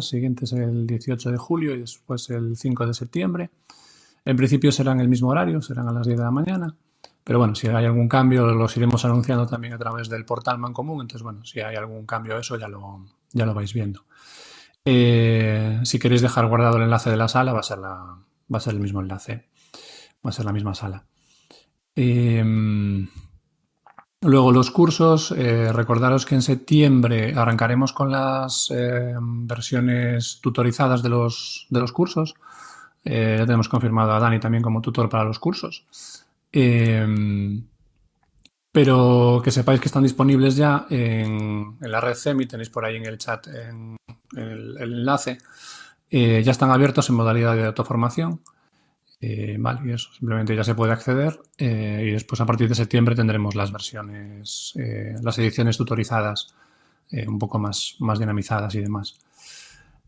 siguiente es el 18 de julio y después el 5 de septiembre. En principio serán el mismo horario, serán a las 10 de la mañana. Pero bueno, si hay algún cambio, los iremos anunciando también a través del portal Mancomún. Entonces, bueno, si hay algún cambio a eso, ya lo vais viendo. Si queréis dejar guardado el enlace de la sala, va a ser el mismo enlace. Va a ser la misma sala. Luego los cursos, recordaros que en septiembre arrancaremos con las versiones tutorizadas de los cursos. Ya tenemos confirmado a Dani también como tutor para los cursos. Pero que sepáis que están disponibles ya en la red CEMI, tenéis por ahí en el chat el enlace. Ya están abiertos en modalidad de autoformación. Vale, y eso, simplemente ya se puede acceder y después a partir de septiembre tendremos las versiones, las ediciones tutorizadas un poco más dinamizadas y demás.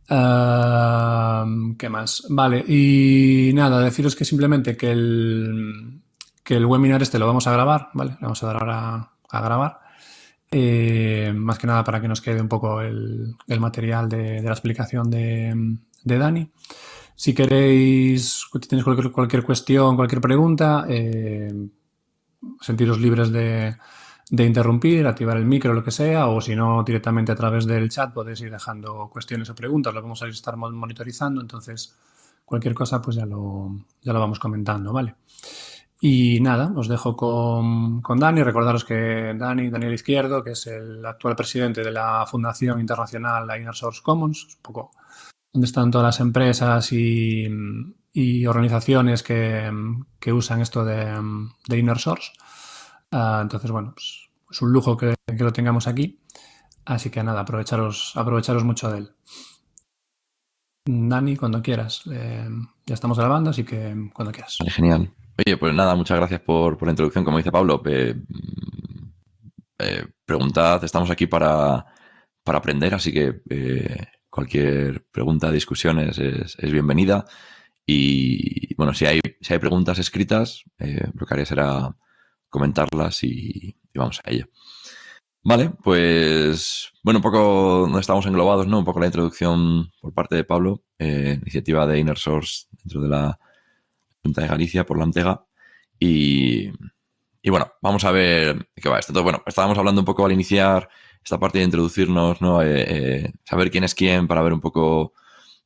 ¿Qué más? Vale, y nada, deciros que simplemente que el webinar este lo vamos a grabar, ¿vale? Lo vamos a dar ahora a grabar. Más que nada para que nos quede un poco el material de la explicación de Dani. Si queréis, si tenéis cualquier cuestión, cualquier pregunta, sentiros libres de interrumpir, activar el micro, lo que sea, o si no, directamente a través del chat podéis ir dejando cuestiones o preguntas, lo vamos a estar monitorizando, entonces cualquier cosa pues ya lo vamos comentando, ¿vale? Y nada, os dejo con Dani. Recordaros que Daniel Izquierdo, que es el actual presidente de la Fundación Internacional la Inner Source Commons, un poco donde están todas las empresas y organizaciones que usan esto de Inner Source. Entonces, bueno, pues es un lujo que lo tengamos aquí. Así que nada, aprovecharos mucho de él. Dani, cuando quieras. Ya estamos grabando, así que cuando quieras. Vale, genial. Oye, pues nada, muchas gracias por la introducción. Como dice Pablo, preguntad, estamos aquí para aprender, así que cualquier pregunta, discusión es bienvenida. Y bueno, si hay preguntas escritas, lo que haré será comentarlas y vamos a ello. Vale, pues bueno, un poco donde estamos englobados, ¿no? Un poco la introducción por parte de Pablo, iniciativa de Inner Source dentro de la Junta de Galicia por la Antega. Y bueno, vamos a ver de qué va esto. Entonces, bueno, estábamos hablando un poco al iniciar esta parte de introducirnos, ¿no? Saber quién es quién para ver un poco,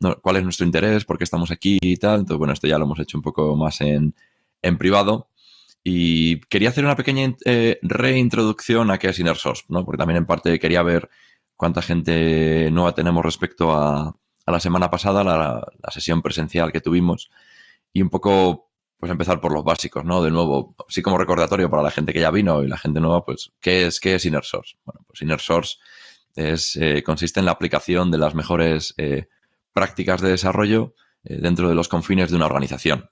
¿no?, cuál es nuestro interés, por qué estamos aquí y tal. Entonces, bueno, esto ya lo hemos hecho un poco más en privado. Y quería hacer una pequeña reintroducción a qué es Inner Source, ¿no? Porque también en parte quería ver cuánta gente nueva tenemos respecto a la semana pasada, la sesión presencial que tuvimos. Y un poco, pues empezar por los básicos, ¿no? De nuevo, así como recordatorio para la gente que ya vino y la gente nueva, pues, ¿qué es Inner Source? Bueno, pues Inner Source consiste en la aplicación de las mejores prácticas de desarrollo dentro de los confines de una organización.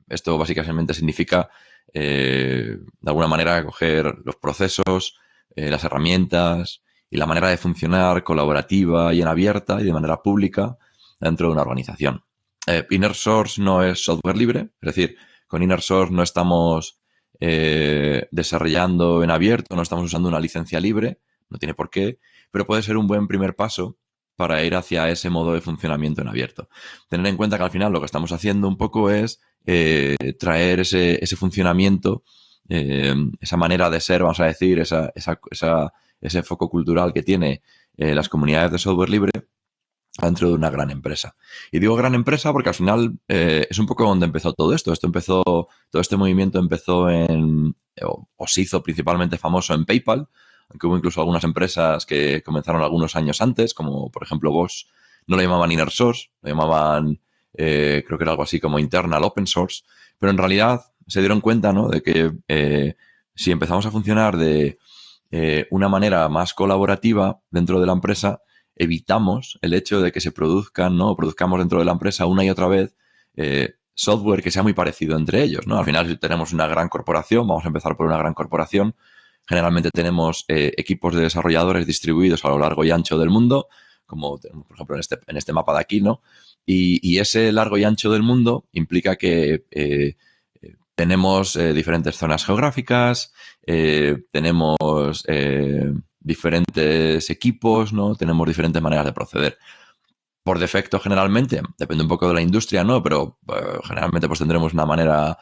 Esto básicamente significa, de alguna manera, coger los procesos, las herramientas y la manera de funcionar colaborativa y en abierta y de manera pública dentro de una organización. Inner Source no es software libre, es decir, con Inner Source no estamos desarrollando en abierto, no estamos usando una licencia libre, no tiene por qué, pero puede ser un buen primer paso para ir hacia ese modo de funcionamiento en abierto. Tener en cuenta que al final lo que estamos haciendo un poco es traer ese funcionamiento, esa manera de ser, vamos a decir, ese foco cultural que tiene las comunidades de software libre dentro de una gran empresa. Y digo gran empresa porque al final es un poco donde empezó todo esto. Todo este movimiento empezó o se hizo principalmente famoso en PayPal, aunque hubo incluso algunas empresas que comenzaron algunos años antes, como por ejemplo Bosch, no lo llamaban Inner Source, lo llamaban, creo que era algo así como Internal Open Source, pero en realidad se dieron cuenta, ¿no?, de que si empezamos a funcionar de una manera más colaborativa dentro de la empresa, evitamos el hecho de que se produzcamos dentro de la empresa una y otra vez software que sea muy parecido entre ellos, ¿no? Al final, si tenemos una gran corporación, vamos a empezar por una gran corporación, generalmente tenemos equipos de desarrolladores distribuidos a lo largo y ancho del mundo, como tenemos, por ejemplo, en este mapa de aquí, ¿no? Y ese largo y ancho del mundo implica que tenemos diferentes zonas geográficas, tenemos diferentes equipos, ¿no? Tenemos diferentes maneras de proceder. Por defecto, generalmente, depende un poco de la industria, ¿no? Pero generalmente pues tendremos una manera,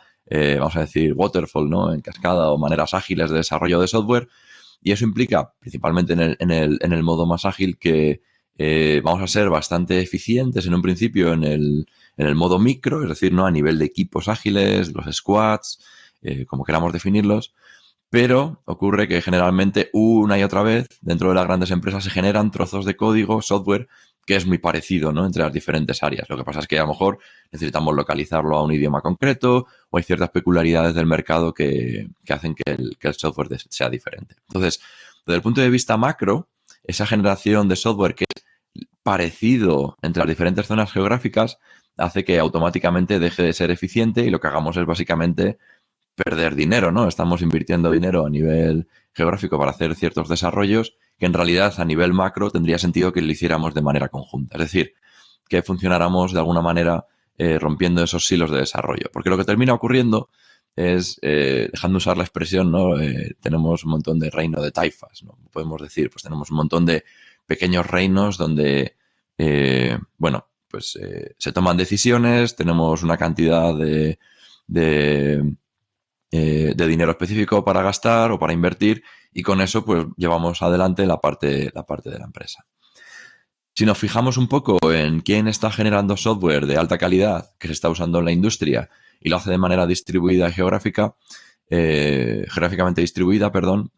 vamos a decir, waterfall, ¿no? En cascada o maneras ágiles de desarrollo de software. Y eso implica, principalmente en el modo más ágil, que vamos a ser bastante eficientes en un principio en el modo micro, es decir, ¿no? A nivel de equipos ágiles, los squads, como queramos definirlos. Pero ocurre que generalmente una y otra vez dentro de las grandes empresas se generan trozos de código, software, que es muy parecido, ¿no? Entre las diferentes áreas. Lo que pasa es que a lo mejor necesitamos localizarlo a un idioma concreto o hay ciertas peculiaridades del mercado que hacen que el software sea diferente. Entonces, desde el punto de vista macro, esa generación de software que es parecido entre las diferentes zonas geográficas hace que automáticamente deje de ser eficiente y lo que hagamos es básicamente perder dinero, ¿no? Estamos invirtiendo dinero a nivel geográfico para hacer ciertos desarrollos que en realidad a nivel macro tendría sentido que lo hiciéramos de manera conjunta. Es decir, que funcionáramos de alguna manera rompiendo esos silos de desarrollo. Porque lo que termina ocurriendo es, dejando usar la expresión, ¿no? Tenemos un montón de reino de taifas, ¿no? Podemos decir, pues tenemos un montón de pequeños reinos donde, se toman decisiones, tenemos una cantidad de dinero específico para gastar o para invertir y con eso pues llevamos adelante la parte de la empresa. Si nos fijamos un poco en quién está generando software de alta calidad que se está usando en la industria y lo hace de manera distribuida y geográficamente distribuida,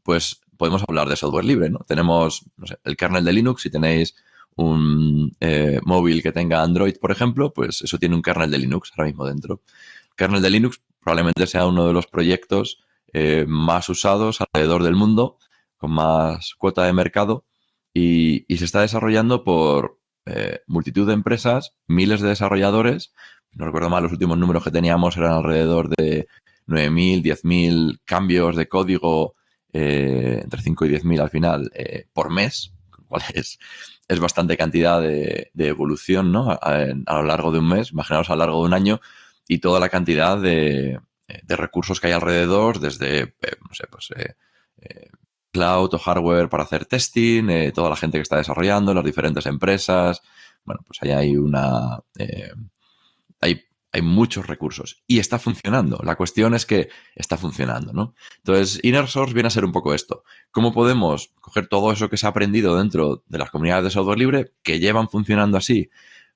pues podemos hablar de software libre, ¿no? Tenemos, no sé, el kernel de Linux. Si tenéis un móvil que tenga Android, por ejemplo, pues eso tiene un kernel de Linux ahora mismo dentro. El kernel de Linux probablemente sea uno de los proyectos más usados alrededor del mundo, con más cuota de mercado y se está desarrollando por multitud de empresas, miles de desarrolladores. No recuerdo mal, los últimos números que teníamos eran alrededor de 9.000, 10.000 cambios de código, entre 5 y 10.000 al final, por mes, lo cual es bastante cantidad de evolución, ¿no? A lo largo de un mes, imaginaos a lo largo de un año, y toda la cantidad de recursos que hay alrededor, desde, cloud o hardware para hacer testing, toda la gente que está desarrollando, las diferentes empresas. Bueno, pues ahí hay hay muchos recursos y está funcionando. La cuestión es que está funcionando, ¿no? Entonces, Inner Source viene a ser un poco esto. ¿Cómo podemos coger todo eso que se ha aprendido dentro de las comunidades de software libre que llevan funcionando así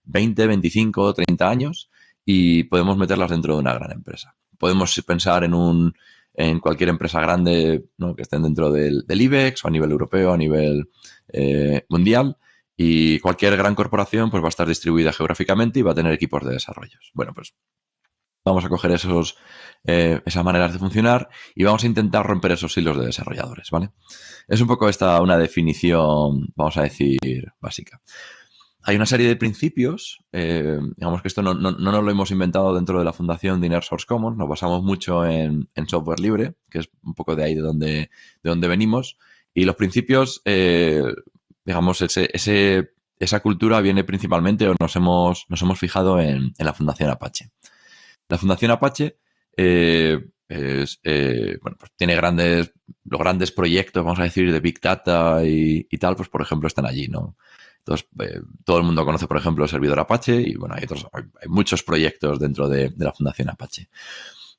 20, 25, 30 años y podemos meterlas dentro de una gran empresa? Podemos pensar en cualquier empresa grande, ¿no? Que estén dentro del IBEX o a nivel europeo, a nivel mundial. Y cualquier gran corporación pues va a estar distribuida geográficamente y va a tener equipos de desarrollos. Bueno, pues vamos a coger esas maneras de funcionar y vamos a intentar romper esos hilos de desarrolladores, ¿vale? Es un poco una definición, vamos a decir, básica. Hay una serie de principios, digamos que esto no nos lo hemos inventado dentro de la fundación de Inner Source Commons, nos basamos mucho en software libre, que es un poco de ahí de donde venimos, y los principios, digamos, esa cultura viene principalmente, o nos hemos fijado en la Fundación Apache. La Fundación Apache pues tiene los grandes proyectos, vamos a decir, de Big Data y tal, pues por ejemplo están allí, ¿no? Entonces, todo el mundo conoce, por ejemplo, el servidor Apache y bueno, hay muchos proyectos dentro de la Fundación Apache.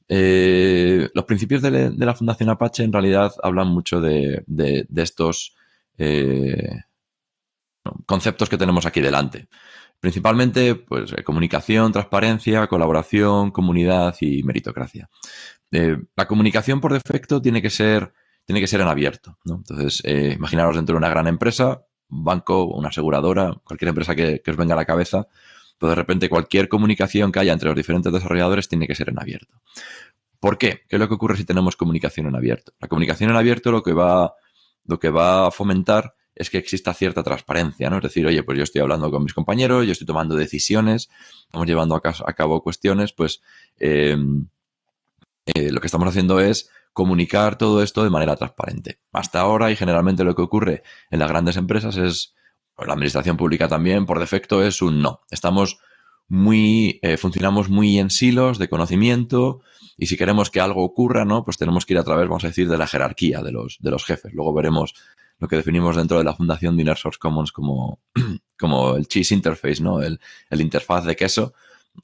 Los principios de la Fundación Apache en realidad hablan mucho de estos conceptos que tenemos aquí delante. Principalmente, pues, comunicación, transparencia, colaboración, comunidad y meritocracia. La comunicación por defecto tiene que ser en abierto, ¿no? Entonces, imaginaros dentro de una gran empresa, un banco, una aseguradora, cualquier empresa que os venga a la cabeza, pues de repente cualquier comunicación que haya entre los diferentes desarrolladores tiene que ser en abierto. ¿Por qué? ¿Qué es lo que ocurre si tenemos comunicación en abierto? La comunicación en abierto lo que va a fomentar es que exista cierta transparencia, ¿no? Es decir, oye, pues yo estoy hablando con mis compañeros, yo estoy tomando decisiones, estamos llevando a cabo cuestiones, pues lo que estamos haciendo es comunicar todo esto de manera transparente. Hasta ahora, y generalmente lo que ocurre en las grandes empresas es, o en la administración pública también, por defecto es un no. Funcionamos muy en silos de conocimiento y si queremos que algo ocurra, ¿no? Pues tenemos que ir a través, vamos a decir, de la jerarquía de los jefes. Luego veremos lo que definimos dentro de la fundación de Inner Source Commons como, como el cheese interface, ¿no? El interfaz de queso.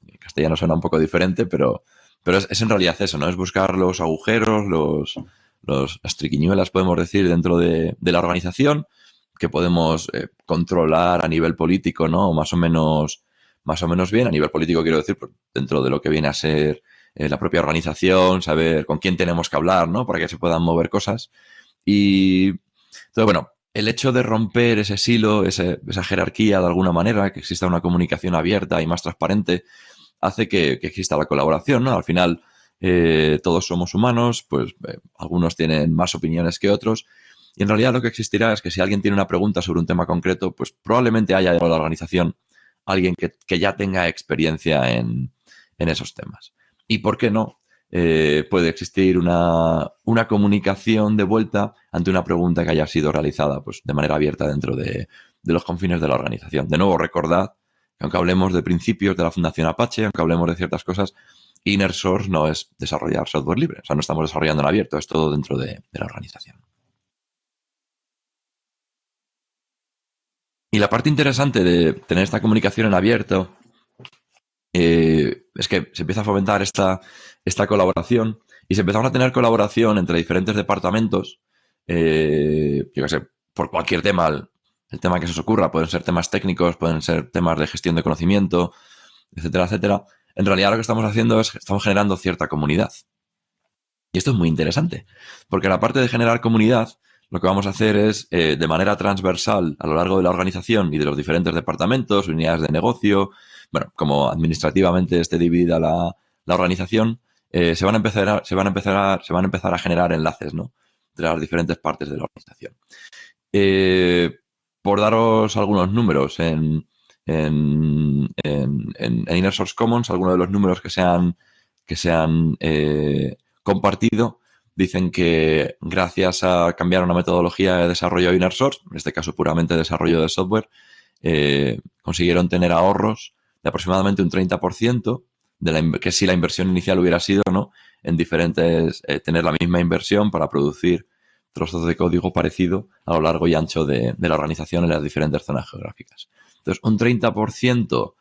En castellano suena un poco diferente, pero es en realidad eso, ¿no? Es buscar los agujeros, las triquiñuelas, podemos decir, dentro de la organización, que podemos controlar a nivel político, ¿no? Más o menos bien. A nivel político, quiero decir, dentro de lo que viene a ser la propia organización, saber con quién tenemos que hablar, ¿no? Para que se puedan mover cosas. Y entonces, bueno, el hecho de romper ese silo, esa jerarquía de alguna manera, que exista una comunicación abierta y más transparente, hace que exista la colaboración, ¿no? Al final, todos somos humanos, pues algunos tienen más opiniones que otros, y en realidad lo que existirá es que si alguien tiene una pregunta sobre un tema concreto, pues probablemente haya en la organización alguien que ya tenga experiencia en esos temas. Y por qué no, puede existir una comunicación de vuelta ante una pregunta que haya sido realizada pues, de manera abierta dentro de los confines de la organización. De nuevo, recordad que aunque hablemos de principios de la Fundación Apache, aunque hablemos de ciertas cosas, Inner Source no es desarrollar software libre. O sea, no estamos desarrollando en abierto, es todo dentro de la organización. Y la parte interesante de tener esta comunicación en abierto es que se empieza a fomentar esta colaboración y se empezamos a tener colaboración entre diferentes departamentos, yo qué sé, por cualquier tema, el tema que se os ocurra, pueden ser temas técnicos, pueden ser temas de gestión de conocimiento, etcétera, etcétera. En realidad lo que estamos haciendo es que estamos generando cierta comunidad. Y esto es muy interesante, porque la parte de generar comunidad, lo que vamos a hacer es, de manera transversal a lo largo de la organización y de los diferentes departamentos, unidades de negocio, bueno, como administrativamente esté dividida la organización, se van a empezar a generar enlaces, ¿no? De las diferentes partes de la organización. Por daros algunos números en Inner Source Commons, algunos de los números que se han compartido, dicen que gracias a cambiar una metodología de desarrollo Inner Source, en este caso puramente desarrollo de software, consiguieron tener ahorros de aproximadamente un 30% que si la inversión inicial hubiera sido, ¿no? En diferentes, tener la misma inversión para producir trozos de código parecido a lo largo y ancho de la organización en las diferentes zonas geográficas. Entonces, un 30%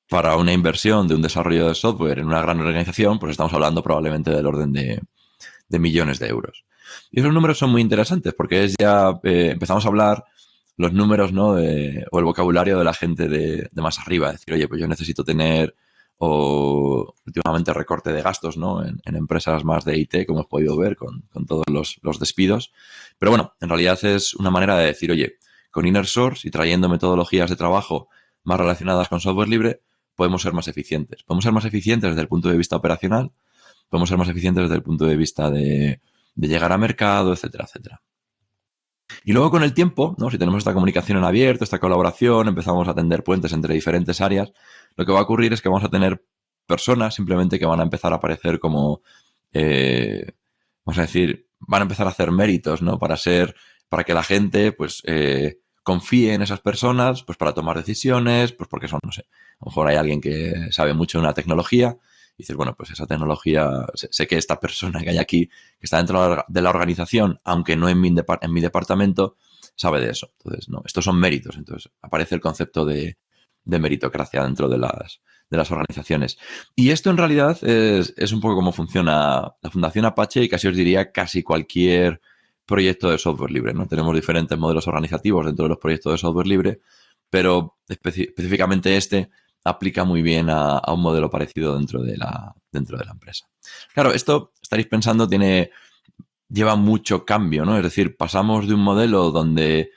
para una inversión de un desarrollo de software en una gran organización, pues estamos hablando probablemente del orden de millones de euros. Y esos números son muy interesantes porque es ya, empezamos a hablar los números, ¿no? O el vocabulario de la gente de más arriba. Decir, oye, pues yo necesito tener, o últimamente recorte de gastos, ¿no? En empresas más de IT, como hemos podido ver con todos los despidos. Pero bueno, en realidad es una manera de decir, oye, con Inner Source y trayendo metodologías de trabajo más relacionadas con software libre, podemos ser más eficientes. Podemos ser más eficientes desde el punto de vista operacional, podemos ser más eficientes desde el punto de vista de llegar a mercado, etcétera, etcétera. Y luego con el tiempo, ¿no? Si tenemos esta comunicación en abierto, esta colaboración, empezamos a tender puentes entre diferentes áreas, lo que va a ocurrir es que vamos a tener personas simplemente que van a empezar a aparecer como, vamos a decir, van a empezar a hacer méritos, ¿no? Para que la gente, pues, confíe en esas personas, pues para tomar decisiones, pues porque son, no sé, a lo mejor hay alguien que sabe mucho de una tecnología y dices, bueno, pues esa tecnología, sé que esta persona que hay aquí, que está dentro de la organización, aunque no en mi departamento, sabe de eso. Entonces, no, estos son méritos. Entonces, aparece el concepto de meritocracia dentro de las organizaciones. Y esto en realidad es un poco cómo funciona la Fundación Apache y casi os diría casi cualquier proyecto de software libre, ¿no? Tenemos diferentes modelos organizativos dentro de los proyectos de software libre, pero específicamente este aplica muy bien a un modelo parecido dentro de la empresa. Claro, esto, estaréis pensando, lleva mucho cambio, ¿no? Es decir, pasamos de un modelo donde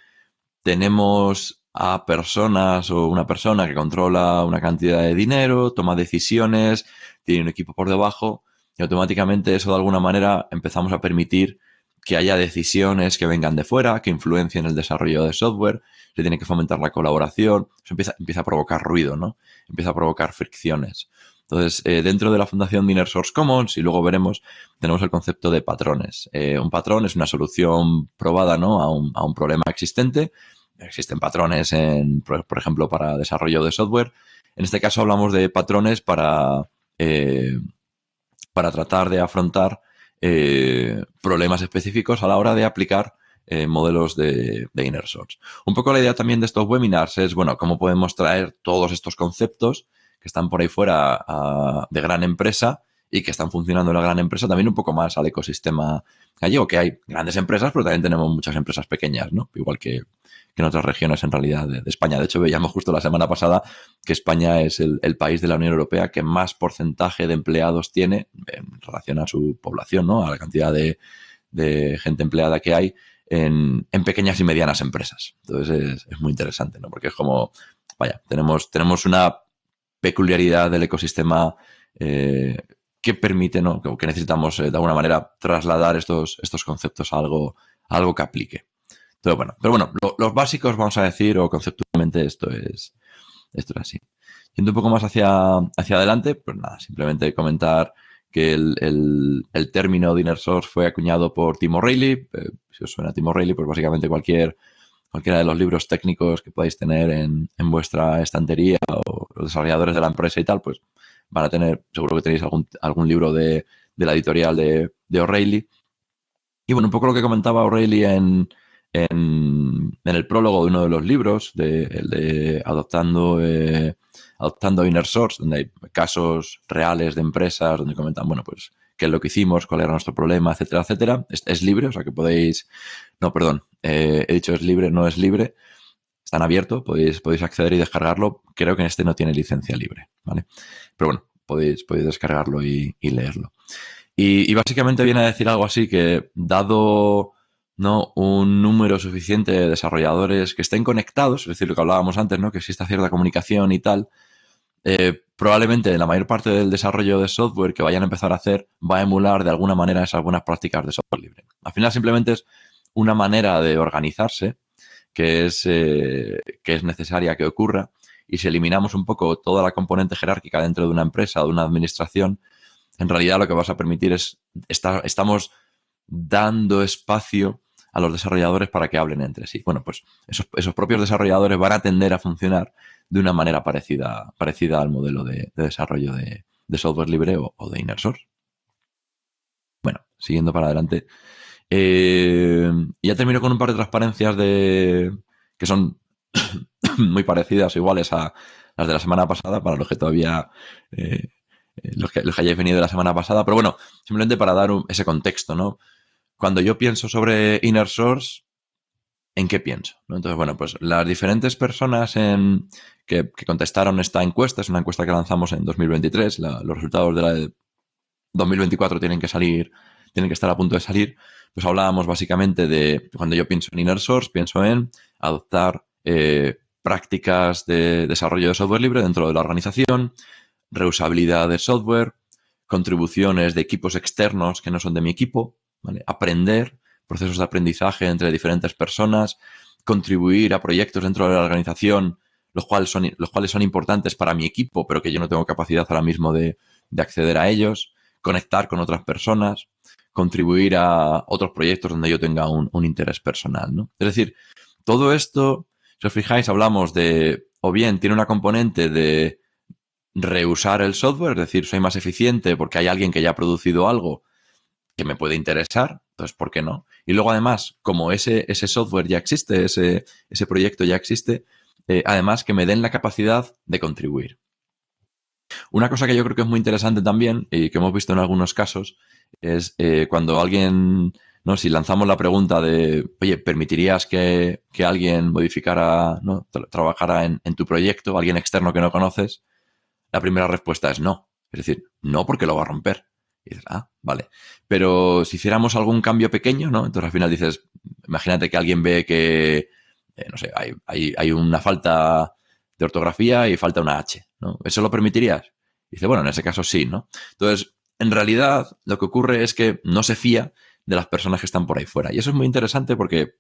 tenemos a personas o una persona que controla una cantidad de dinero, toma decisiones, tiene un equipo por debajo y automáticamente eso de alguna manera empezamos a permitir que haya decisiones que vengan de fuera, que influencien el desarrollo de software, se tiene que fomentar la colaboración, eso empieza a provocar ruido, ¿no? Empieza a provocar fricciones. Entonces, dentro de la fundación de Inner Source Commons, y luego veremos, tenemos el concepto de patrones. Un patrón es una solución probada, ¿no? a un problema existente. Existen patrones, por ejemplo, para desarrollo de software. En este caso hablamos de patrones para tratar de afrontar problemas específicos a la hora de aplicar modelos de inner source. Un poco la idea también de estos webinars es, bueno, cómo podemos traer todos estos conceptos que están por ahí fuera de gran empresa y que están funcionando en la gran empresa también un poco más al ecosistema gallego, que hay grandes empresas, pero también tenemos muchas empresas pequeñas, ¿no? Igual que en otras regiones en realidad de España. De hecho, veíamos justo la semana pasada que España es el país de la Unión Europea que más porcentaje de empleados tiene en relación a su población, ¿no? A la cantidad de gente empleada que hay en pequeñas y medianas empresas. Entonces es muy interesante, ¿no? Porque es como, vaya, tenemos una peculiaridad del ecosistema que permite, ¿no? Que necesitamos de alguna manera trasladar estos conceptos a algo que aplique. Entonces, bueno, pero bueno, los básicos, vamos a decir, o conceptualmente esto es así. Yendo un poco más hacia adelante, pues nada, simplemente comentar que el término de inner source fue acuñado por Tim O'Reilly. Si os suena Tim O'Reilly, pues básicamente cualquiera de los libros técnicos que podáis tener en vuestra estantería o los desarrolladores de la empresa y tal, pues van a tener, seguro que tenéis algún libro de la editorial de O'Reilly. Y bueno, un poco lo que comentaba O'Reilly en el prólogo de uno de los libros, el de Adoptando Inner Source, donde hay casos reales de empresas, donde comentan, bueno, pues qué es lo que hicimos, cuál era nuestro problema, etcétera, etcétera. Es libre, o sea que podéis... No, perdón, he dicho es libre, no es libre. Están abiertos, podéis acceder y descargarlo. Creo que en este no tiene licencia libre, ¿vale? Pero bueno, podéis descargarlo y leerlo. Y básicamente viene a decir algo así que, dado... ¿no? Un número suficiente de desarrolladores que estén conectados, es decir, lo que hablábamos antes, ¿no? Que exista cierta comunicación y tal, probablemente la mayor parte del desarrollo de software que vayan a empezar a hacer va a emular de alguna manera esas buenas prácticas de software libre. Al final simplemente es una manera de organizarse que es necesaria que ocurra, y si eliminamos un poco toda la componente jerárquica dentro de una empresa o de una administración, en realidad lo que vas a permitir es, estamos dando espacio a los desarrolladores para que hablen entre sí. Bueno, pues esos propios desarrolladores van a tender a funcionar de una manera parecida al modelo de desarrollo de software libre o de inner source. Bueno, siguiendo para adelante. Ya termino con un par de transparencias que son muy parecidas o iguales a las de la semana pasada, para los que todavía... los que hayáis venido de la semana pasada. Pero bueno, simplemente para dar ese contexto, ¿no? Cuando yo pienso sobre inner source, ¿en qué pienso? ¿No? Entonces, bueno, pues las diferentes personas que contestaron esta encuesta, es una encuesta que lanzamos en 2023, los resultados de la de 2024 tienen que estar a punto de salir, pues hablábamos básicamente de, cuando yo pienso en inner source, pienso en adoptar prácticas de desarrollo de software libre dentro de la organización, reusabilidad de software, contribuciones de equipos externos que no son de mi equipo, ¿vale? Aprender, procesos de aprendizaje entre diferentes personas, contribuir a proyectos dentro de la organización, los cuales son importantes para mi equipo, pero que yo no tengo capacidad ahora mismo de acceder a ellos, conectar con otras personas, contribuir a otros proyectos donde yo tenga un interés personal, ¿no? Es decir, todo esto, si os fijáis, hablamos de, o bien tiene una componente de reusar el software, es decir, soy más eficiente porque hay alguien que ya ha producido algo que me puede interesar, entonces, ¿por qué no? Y luego, además, como ese software ya existe, ese proyecto ya existe, además que me den la capacidad de contribuir. Una cosa que yo creo que es muy interesante también, y que hemos visto en algunos casos, es cuando alguien, ¿no? Si lanzamos la pregunta de, oye, ¿permitirías que alguien modificara, ¿no? Trabajara en tu proyecto, alguien externo que no conoces? La primera respuesta es no. Es decir, no, porque lo va a romper. Y dices, vale. Pero si hiciéramos algún cambio pequeño, ¿no? Entonces al final dices, imagínate que alguien ve que, no sé, hay una falta de ortografía y falta una H, ¿no? ¿Eso lo permitirías? Y dice, bueno, en ese caso sí, ¿no? Entonces, en realidad, lo que ocurre es que no se fía de las personas que están por ahí fuera. Y eso es muy interesante porque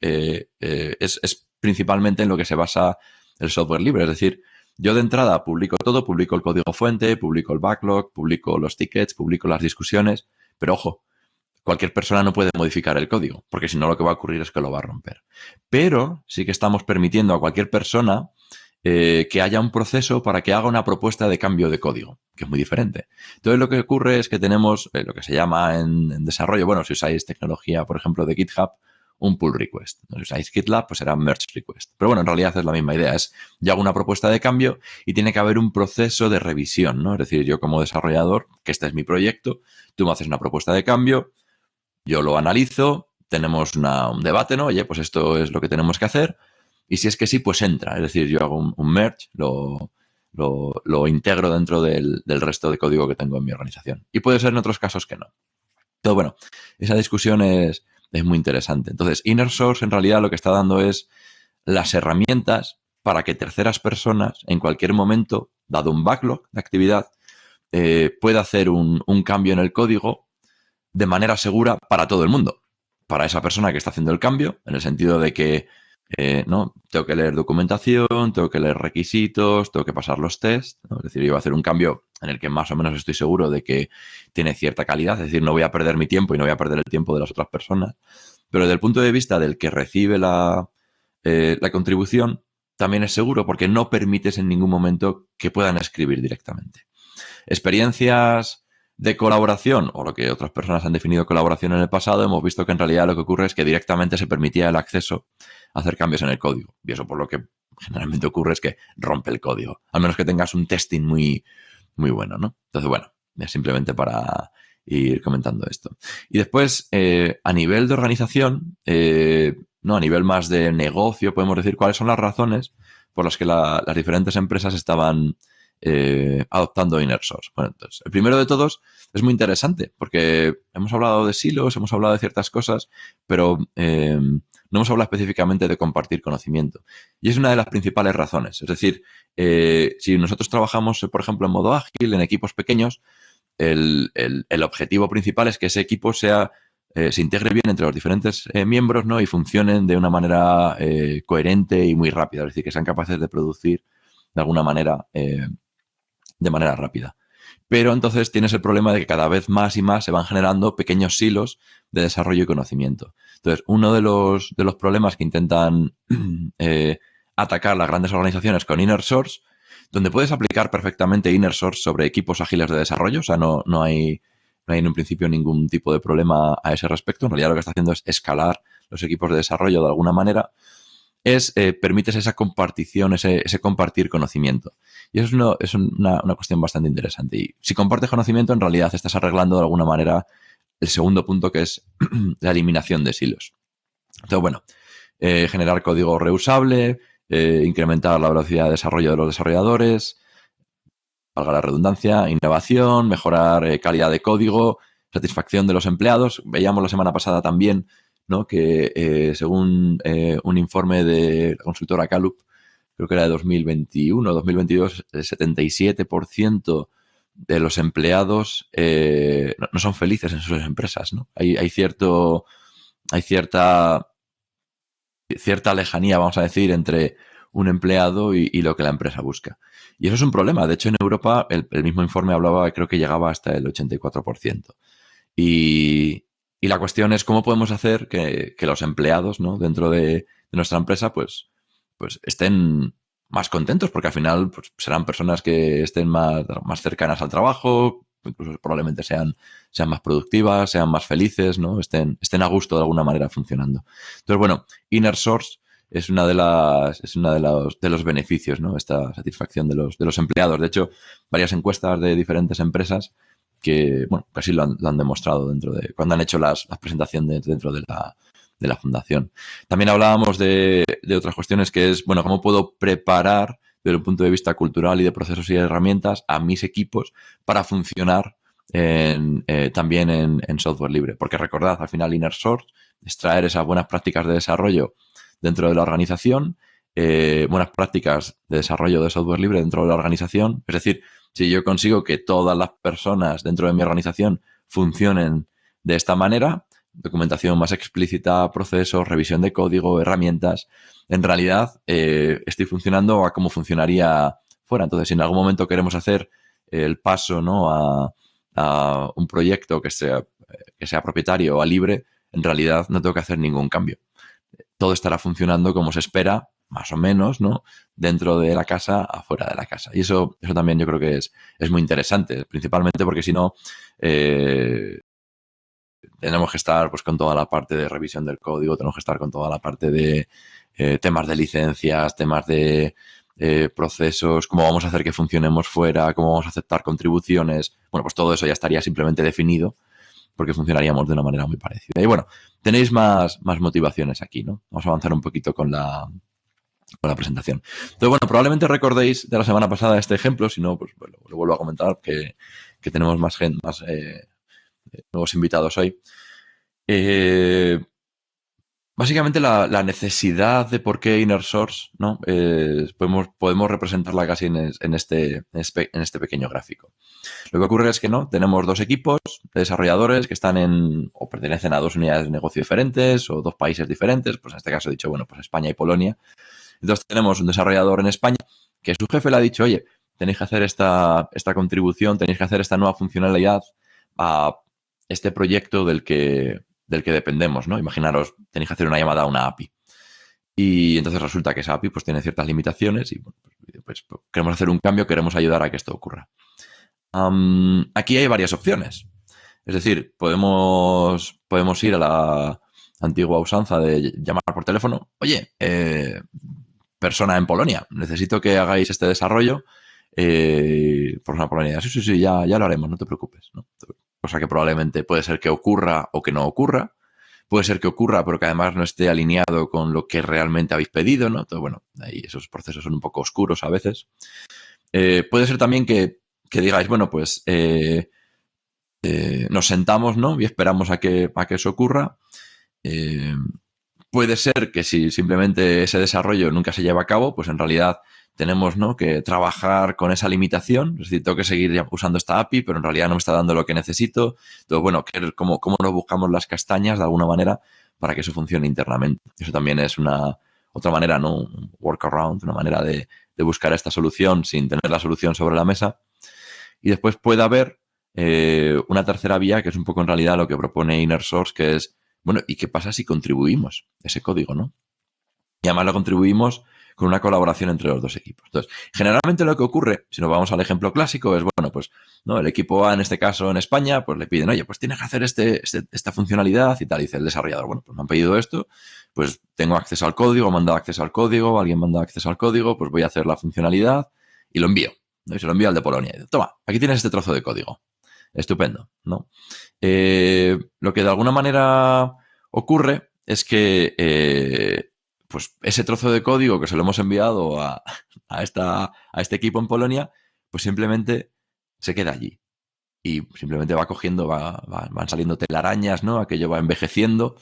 es principalmente en lo que se basa el software libre. Es decir, yo de entrada publico todo, publico el código fuente, publico el backlog, publico los tickets, publico las discusiones, pero ojo, cualquier persona no puede modificar el código, porque si no lo que va a ocurrir es que lo va a romper. Pero sí que estamos permitiendo a cualquier persona que haya un proceso para que haga una propuesta de cambio de código, que es muy diferente. Entonces lo que ocurre es que tenemos lo que se llama en desarrollo, bueno, si usáis tecnología, por ejemplo, de GitHub, un pull request. Si usáis GitLab, pues será merge request. Pero bueno, en realidad es la misma idea. Es, yo hago una propuesta de cambio y tiene que haber un proceso de revisión, ¿no? Es decir, yo como desarrollador, que este es mi proyecto, tú me haces una propuesta de cambio, yo lo analizo, tenemos un debate, ¿no? Oye, pues esto es lo que tenemos que hacer. Y si es que sí, pues entra. Es decir, yo hago un merge, lo integro dentro del resto de código que tengo en mi organización. Y puede ser en otros casos que no. Entonces, bueno, esa discusión es muy interesante. Entonces, Inner Source en realidad lo que está dando es las herramientas para que terceras personas en cualquier momento, dado un backlog de actividad, pueda hacer un cambio en el código de manera segura para todo el mundo. Para esa persona que está haciendo el cambio, en el sentido de que ¿no? Tengo que leer documentación, tengo que leer requisitos, tengo que pasar los tests, ¿no? Es decir, yo voy a hacer un cambio en el que más o menos estoy seguro de que tiene cierta calidad, es decir, no voy a perder mi tiempo y no voy a perder el tiempo de las otras personas, pero desde el punto de vista del que recibe la contribución, también es seguro porque no permites en ningún momento que puedan escribir directamente. Experiencias de colaboración, o lo que otras personas han definido colaboración en el pasado, hemos visto que en realidad lo que ocurre es que directamente se permitía el acceso a hacer cambios en el código. Y eso por lo que generalmente ocurre es que rompe el código. Al menos que tengas un testing muy, muy bueno, ¿no? Entonces, bueno, es simplemente para ir comentando esto. Y después, a nivel de organización, no, a nivel más de negocio, podemos decir cuáles son las razones por las que las diferentes empresas estaban adoptando Inner Source. Bueno, entonces, el primero de todos es muy interesante porque hemos hablado de silos, hemos hablado de ciertas cosas, pero no hemos hablado específicamente de compartir conocimiento. Y es una de las principales razones. Es decir, si nosotros trabajamos, por ejemplo, en modo ágil, en equipos pequeños, el objetivo principal es que ese equipo se integre bien entre los diferentes miembros, ¿no? Y funcionen de una manera coherente y muy rápida. Es decir, que sean capaces de producir de alguna manera de manera rápida. Pero entonces tienes el problema de que cada vez más y más se van generando pequeños silos de desarrollo y conocimiento. Entonces, uno de los problemas que intentan atacar las grandes organizaciones con Inner Source, donde puedes aplicar perfectamente Inner Source sobre equipos ágiles de desarrollo, o sea, no hay en un principio ningún tipo de problema a ese respecto. En realidad lo que está haciendo es escalar los equipos de desarrollo de alguna manera, permites esa compartición, ese compartir conocimiento. Y eso es una cuestión bastante interesante. Y si compartes conocimiento, en realidad estás arreglando de alguna manera el segundo punto, que es la eliminación de silos. Entonces, bueno, generar código reusable, incrementar la velocidad de desarrollo de los desarrolladores, valga la redundancia, innovación, mejorar calidad de código, satisfacción de los empleados. Veíamos la semana pasada también, ¿no? Que según un informe de la consultora Gallup, creo que era de 2021 o 2022, el 77% de los empleados no son felices en sus empresas, ¿no? Hay cierta lejanía, vamos a decir, entre un empleado y lo que la empresa busca. Y eso es un problema. De hecho, en Europa el mismo informe hablaba, creo que llegaba hasta el 84%. Y la cuestión es cómo podemos hacer que los empleados, ¿no? Dentro de nuestra empresa pues estén más contentos, porque al final pues, serán personas que estén más cercanas al trabajo, incluso probablemente sean más productivas, sean más felices, ¿no? Estén a gusto de alguna manera funcionando. Entonces, bueno, Inner Source es una de los beneficios, ¿no? Esta satisfacción de los empleados. De hecho, varias encuestas de diferentes empresas que, bueno, casi lo han demostrado cuando han hecho las presentaciones dentro de la fundación. También hablábamos de otras cuestiones, que es, bueno, cómo puedo preparar desde un punto de vista cultural y de procesos y herramientas a mis equipos para funcionar también en software libre. Porque recordad, al final Inner Source es traer esas buenas prácticas de desarrollo dentro de la organización, buenas prácticas de desarrollo de software libre dentro de la organización. Es decir, si yo consigo que todas las personas dentro de mi organización funcionen de esta manera, documentación más explícita, procesos, revisión de código, herramientas, en realidad estoy funcionando a cómo funcionaría fuera. Entonces, si en algún momento queremos hacer el paso, ¿no? a un proyecto que sea propietario o a libre, en realidad no tengo que hacer ningún cambio. Todo estará funcionando como se espera, más o menos, ¿no? dentro de la casa a fuera de la casa. Y eso también yo creo que es muy interesante, principalmente porque si no, tenemos que estar pues con toda la parte de revisión del código, tenemos que estar con toda la parte de temas de licencias, temas de procesos, cómo vamos a hacer que funcionemos fuera, cómo vamos a aceptar contribuciones. Bueno, pues todo eso ya estaría simplemente definido porque funcionaríamos de una manera muy parecida. Y bueno, tenéis más motivaciones aquí, ¿no? Vamos a avanzar un poquito con la presentación. Entonces, bueno, probablemente recordéis de la semana pasada este ejemplo, si no, pues bueno, lo vuelvo a comentar que tenemos más nuevos invitados hoy. Básicamente la necesidad de por qué Inner Source, ¿no? Podemos representarla casi en este pequeño gráfico. Lo que ocurre es que no, tenemos dos equipos de desarrolladores que están o pertenecen a dos unidades de negocio diferentes o dos países diferentes, pues en este caso he dicho, bueno, pues España y Polonia. Entonces tenemos un desarrollador en España que su jefe le ha dicho, oye, tenéis que hacer esta contribución, tenéis que hacer esta nueva funcionalidad a este proyecto del que dependemos, ¿no? Imaginaros, tenéis que hacer una llamada a una API. Y entonces resulta que esa API pues tiene ciertas limitaciones y pues queremos hacer un cambio, queremos ayudar a que esto ocurra. Aquí hay varias opciones. Es decir, podemos ir a la antigua usanza de llamar por teléfono. Oye, persona en Polonia, necesito que hagáis este desarrollo. Persona en Polonia, sí, ya lo haremos, no te preocupes, ¿no? Cosa que probablemente puede ser que ocurra o que no ocurra. Puede ser que ocurra, pero que además no esté alineado con lo que realmente habéis pedido, ¿no? Entonces, bueno, ahí esos procesos son un poco oscuros a veces. Puede ser también que digáis, bueno, pues nos sentamos, ¿no? Y esperamos a que eso ocurra. Puede ser que si simplemente ese desarrollo nunca se lleva a cabo, pues en realidad tenemos, ¿no?, que trabajar con esa limitación. Es decir, tengo que seguir usando esta API, pero en realidad no me está dando lo que necesito. Entonces, bueno, ¿cómo nos buscamos las castañas de alguna manera para que eso funcione internamente? Eso también es otra manera, ¿no? Un workaround, una manera de buscar esta solución sin tener la solución sobre la mesa. Y después puede haber una tercera vía, que es un poco en realidad lo que propone Inner Source, que es, bueno, ¿y qué pasa si contribuimos ese código, no? Y además lo contribuimos con una colaboración entre los dos equipos. Entonces, generalmente lo que ocurre, si nos vamos al ejemplo clásico, es, bueno, pues no, el equipo A, en este caso en España, pues le piden, oye, pues tienes que hacer esta funcionalidad y tal. Y dice el desarrollador, bueno, pues me han pedido esto, pues tengo acceso al código, he mandado acceso al código, alguien manda acceso al código, pues voy a hacer la funcionalidad y lo envío, ¿no? Y se lo envío al de Polonia. Y dice, toma, aquí tienes este trozo de código. Estupendo, ¿no? Lo que de alguna manera ocurre es que pues ese trozo de código que se lo hemos enviado a este equipo en Polonia, pues simplemente se queda allí. Y simplemente va cogiendo, van saliendo telarañas, ¿no? Aquello va envejeciendo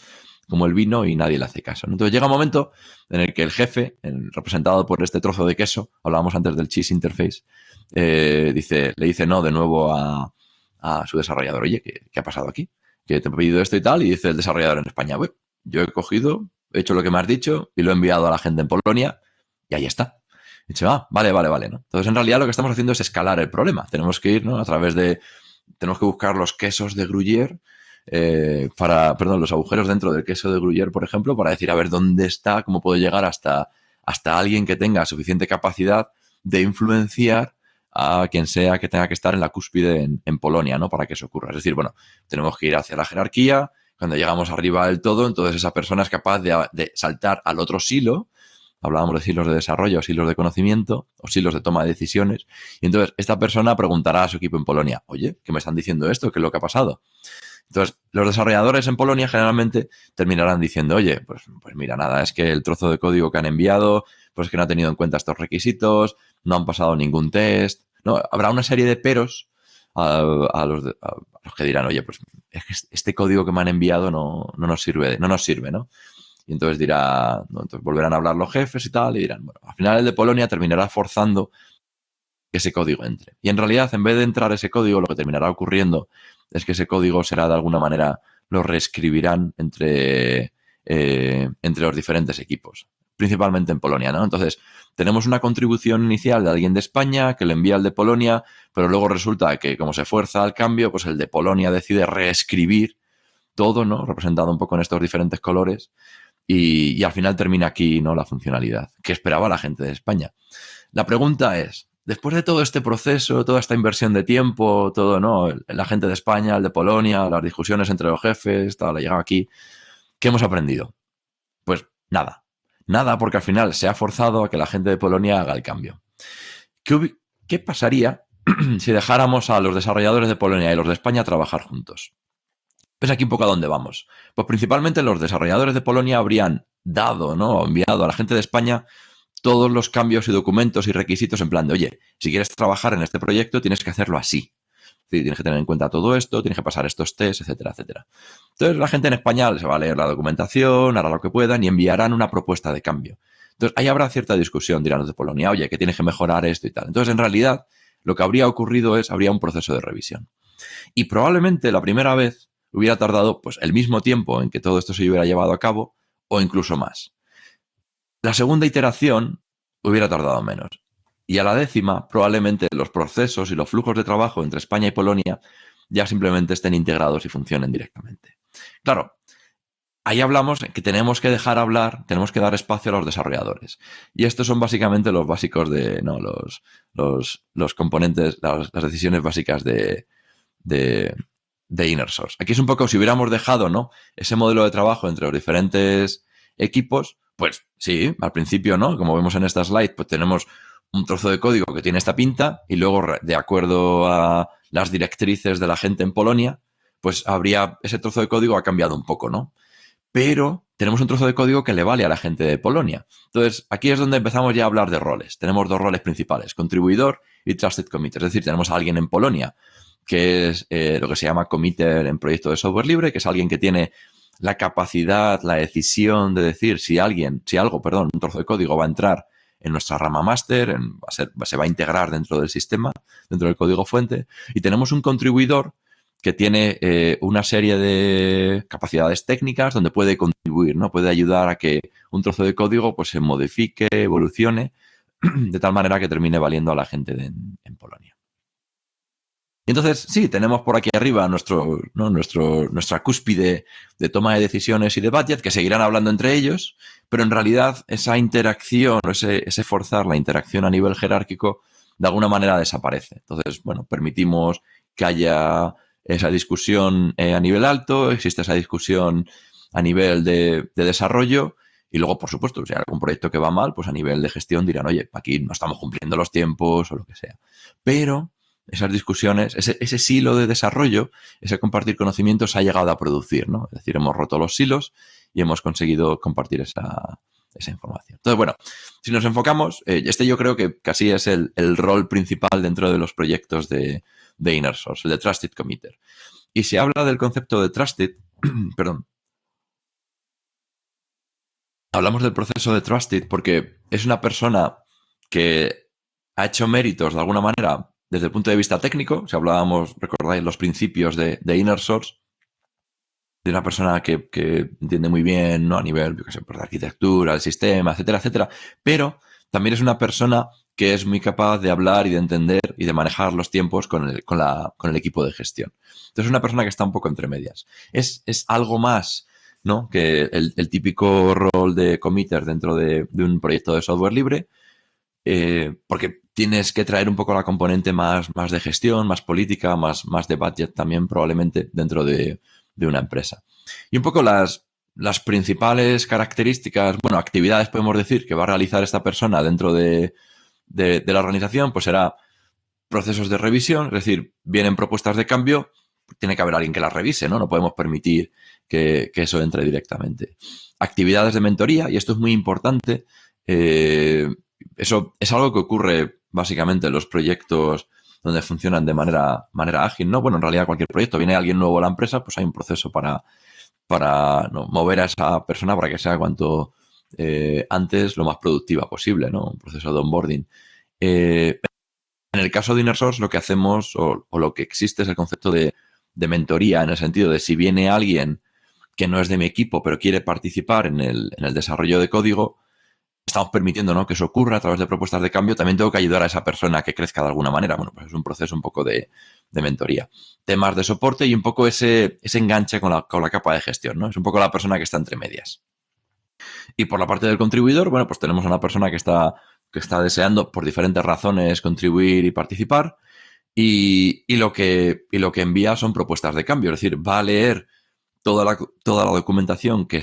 como el vino y nadie le hace caso, ¿no? Entonces llega un momento en el que el jefe, representado por este trozo de queso, hablábamos antes del cheese interface, le dice no de nuevo a su desarrollador, oye, ¿qué ha pasado aquí? Que te he pedido esto y tal, y dice el desarrollador en España, bueno, yo he cogido, he hecho lo que me has dicho y lo he enviado a la gente en Polonia y ahí está. Y dice, vale, ¿no? Entonces, en realidad lo que estamos haciendo es escalar el problema. Tenemos que ir, ¿no?, tenemos que buscar los quesos de Gruyère, los agujeros dentro del queso de Gruyère, por ejemplo, para decir, a ver, ¿dónde está? ¿Cómo puedo llegar hasta alguien que tenga suficiente capacidad de influenciar a quien sea que tenga que estar en la cúspide en Polonia, ¿no?, para que eso ocurra? Es decir, bueno, tenemos que ir hacia la jerarquía. Cuando llegamos arriba del todo, entonces esa persona es capaz de saltar al otro silo. Hablábamos de silos de desarrollo, silos de conocimiento o silos de toma de decisiones. Y entonces esta persona preguntará a su equipo en Polonia, oye, ¿qué me están diciendo esto? ¿Qué es lo que ha pasado? Entonces, los desarrolladores en Polonia generalmente terminarán diciendo, oye, pues mira, nada, es que el trozo de código que han enviado, pues que no ha tenido en cuenta estos requisitos, no han pasado ningún test. No, habrá una serie de peros a los que dirán, oye, pues es que este código que me han enviado no nos sirve, ¿no? Y entonces entonces volverán a hablar los jefes y tal, y dirán, bueno, al final el de Polonia terminará forzando que ese código entre. Y en realidad, en vez de entrar ese código, lo que terminará ocurriendo es que ese código será de alguna manera, lo reescribirán entre los diferentes equipos, principalmente en Polonia, ¿no? Entonces, tenemos una contribución inicial de alguien de España que le envía al de Polonia, pero luego resulta que como se fuerza al cambio, pues el de Polonia decide reescribir todo, ¿no?, representado un poco en estos diferentes colores, y al final termina aquí, ¿no?, la funcionalidad que esperaba la gente de España. La pregunta es, después de todo este proceso, toda esta inversión de tiempo, todo, ¿no?, la gente de España, el de Polonia, las discusiones entre los jefes, la llegada aquí, ¿qué hemos aprendido? Pues nada. Nada, porque al final se ha forzado a que la gente de Polonia haga el cambio. ¿Qué pasaría si dejáramos a los desarrolladores de Polonia y los de España trabajar juntos? ¿Ves aquí un poco a dónde vamos? Pues principalmente los desarrolladores de Polonia habrían dado, ¿no?, o enviado a la gente de España todos los cambios y documentos y requisitos en plan de, oye, si quieres trabajar en este proyecto tienes que hacerlo así. Sí, tienes que tener en cuenta todo esto, tienes que pasar estos tests, etcétera, etcétera. Entonces la gente en España se va a leer la documentación, hará lo que puedan y enviarán una propuesta de cambio. Entonces ahí habrá cierta discusión, dirán los de Polonia, oye, que tienes que mejorar esto y tal. Entonces en realidad lo que habría ocurrido habría un proceso de revisión. Y probablemente la primera vez hubiera tardado pues el mismo tiempo en que todo esto se hubiera llevado a cabo o incluso más. La segunda iteración hubiera tardado menos. Y a la 10ª, probablemente los procesos y los flujos de trabajo entre España y Polonia ya simplemente estén integrados y funcionen directamente. Claro, ahí hablamos que tenemos que dejar hablar, tenemos que dar espacio a los desarrolladores. Y estos son básicamente los básicos de, no, los componentes, las decisiones básicas de Inner Source. Aquí es un poco si hubiéramos dejado, ¿no?, ese modelo de trabajo entre los diferentes equipos, pues sí, al principio, ¿no?, como vemos en esta slide, pues tenemos un trozo de código que tiene esta pinta y luego, de acuerdo a las directrices de la gente en Polonia, pues ese trozo de código ha cambiado un poco, ¿no? Pero tenemos un trozo de código que le vale a la gente de Polonia. Entonces, aquí es donde empezamos ya a hablar de roles. Tenemos 2 roles principales, contribuidor y trusted committer. Es decir, tenemos a alguien en Polonia que es lo que se llama committer en proyecto de software libre, que es alguien que tiene la capacidad, la decisión de decir si un trozo de código va a entrar en nuestra rama máster, se va a integrar dentro del sistema, dentro del código fuente. Y tenemos un contribuidor que tiene una serie de capacidades técnicas donde puede contribuir, ¿no? Puede ayudar a que un trozo de código pues se modifique, evolucione, de tal manera que termine valiendo a la gente en Polonia. Y entonces, sí, tenemos por aquí arriba nuestra cúspide de toma de decisiones y de budget, que seguirán hablando entre ellos, pero en realidad esa interacción, ese forzar la interacción a nivel jerárquico, de alguna manera desaparece. Entonces, bueno, permitimos que haya esa discusión a nivel alto, existe esa discusión a nivel de desarrollo, y luego, por supuesto, si hay algún proyecto que va mal, pues a nivel de gestión dirán, oye, aquí no estamos cumpliendo los tiempos o lo que sea. Pero esas discusiones, ese silo de desarrollo, ese compartir conocimientos ha llegado a producir, ¿no? Es decir, hemos roto los silos y hemos conseguido compartir esa información. Entonces, bueno, si nos enfocamos, yo creo que casi es el rol principal dentro de los proyectos de Inner Source, el de Trusted Committer. Y se habla del concepto de Trusted, perdón, hablamos del proceso de Trusted porque es una persona que ha hecho méritos de alguna manera desde el punto de vista técnico. Si hablábamos, recordáis los principios de Inner Source, de una persona que entiende muy bien, ¿no?, a nivel, yo qué sé, pues de arquitectura, el sistema, etcétera, etcétera, pero también es una persona que es muy capaz de hablar y de entender y de manejar los tiempos con el equipo de gestión. Entonces es una persona que está un poco entre medias. Es algo más, ¿no?, que el típico rol de committer dentro de un proyecto de software libre, porque tienes que traer un poco la componente más de gestión, más política, más de budget también probablemente dentro de una empresa. Y un poco las principales características, actividades podemos decir que va a realizar esta persona dentro de la organización, pues será procesos de revisión, es decir, vienen propuestas de cambio, tiene que haber alguien que las revise, ¿no? No podemos permitir que eso entre directamente. Actividades de mentoría, y esto es muy importante. Eso es algo que ocurre básicamente en los proyectos donde funcionan de manera ágil, ¿no? Bueno, en realidad cualquier proyecto, viene alguien nuevo a la empresa, pues hay un proceso para ¿no?, mover a esa persona para que sea cuanto antes lo más productiva posible, ¿no? Un proceso de onboarding. En el caso de Inner Source, lo que hacemos o lo que existe es el concepto de mentoría, en el sentido de si viene alguien que no es de mi equipo, pero quiere participar en el desarrollo de código, estamos permitiendo, ¿no?, que eso ocurra a través de propuestas de cambio. También tengo que ayudar a esa persona a que crezca de alguna manera. Bueno, pues es un proceso un poco de mentoría. Temas de soporte y un poco ese enganche con la capa de gestión, ¿no? Es un poco la persona que está entre medias. Y por la parte del contribuidor, bueno, pues tenemos a una persona que está deseando por diferentes razones contribuir y participar y lo que envía son propuestas de cambio. Es decir, va a leer toda la documentación que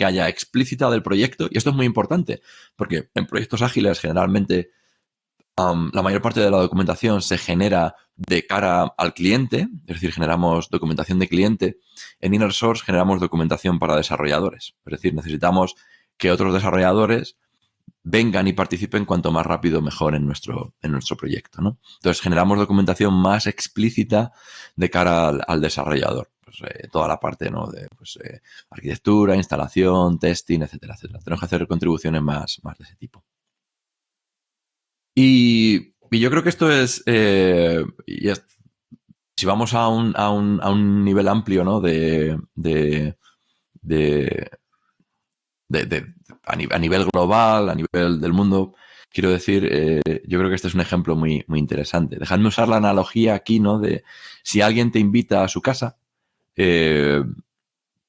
haya explícita del proyecto. Y esto es muy importante, porque en proyectos ágiles generalmente la mayor parte de la documentación se genera de cara al cliente, es decir, generamos documentación de cliente. En Inner Source generamos documentación para desarrolladores. Es decir, necesitamos que otros desarrolladores vengan y participen cuanto más rápido mejor en nuestro proyecto, ¿no? Entonces generamos documentación más explícita de cara al desarrollador. Pues, toda la parte, ¿no? De arquitectura, instalación, testing, etcétera, etcétera. Tenemos que hacer contribuciones más de ese tipo. Y yo creo que esto es, si vamos a un nivel amplio, ¿no? A nivel global, a nivel del mundo, quiero decir, yo creo que este es un ejemplo muy, muy interesante. Dejadme usar la analogía aquí, ¿no? De si alguien te invita a su casa,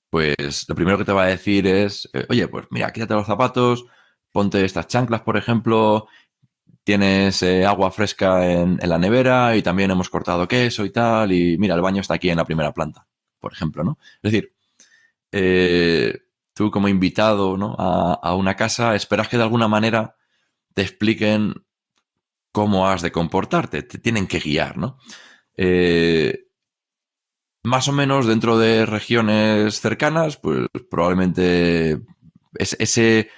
pues lo primero que te va a decir es, oye, pues mira, quítate los zapatos, ponte estas chanclas, por ejemplo, tienes agua fresca en la nevera y también hemos cortado queso y tal, y mira, el baño está aquí en la primera planta, por ejemplo, ¿no? Es decir, tú como invitado, ¿no? a una casa, esperas que de alguna manera te expliquen cómo has de comportarte, te tienen que guiar, ¿no? Más o menos dentro de regiones cercanas, pues probablemente ese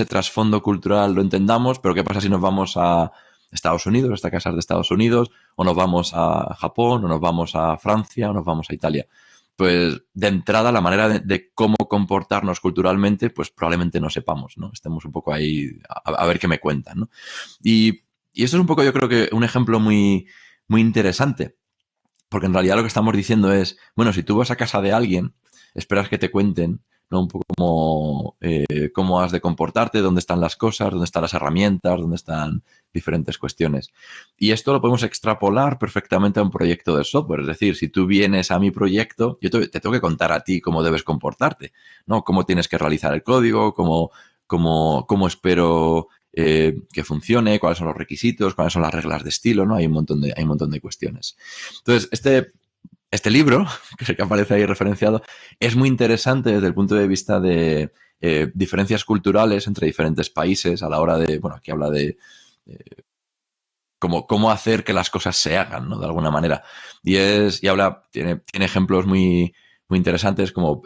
trasfondo cultural lo entendamos, pero ¿qué pasa si nos vamos a Estados Unidos, esta casa es de Estados Unidos, o nos vamos a Japón, o nos vamos a Francia, o nos vamos a Italia? Pues de entrada la manera de cómo comportarnos culturalmente, pues probablemente no sepamos, ¿no? Estemos un poco ahí a ver qué me cuentan, ¿no? Y esto es un poco, yo creo que un ejemplo muy, muy interesante, porque en realidad lo que estamos diciendo es, bueno, si tú vas a casa de alguien, esperas que te cuenten, ¿no? Un poco cómo has de comportarte, dónde están las cosas, dónde están las herramientas, dónde están diferentes cuestiones. Y esto lo podemos extrapolar perfectamente a un proyecto de software. Es decir, si tú vienes a mi proyecto, yo te tengo que contar a ti cómo debes comportarte, ¿no? Cómo tienes que realizar el código, cómo espero que funcione, cuáles son los requisitos, cuáles son las reglas de estilo, ¿no? Hay un montón de cuestiones. Entonces, este libro, que es el que aparece ahí referenciado, es muy interesante desde el punto de vista de diferencias culturales entre diferentes países a la hora de, bueno, aquí habla de cómo hacer que las cosas se hagan, ¿no? De alguna manera. Tiene ejemplos muy, muy interesantes como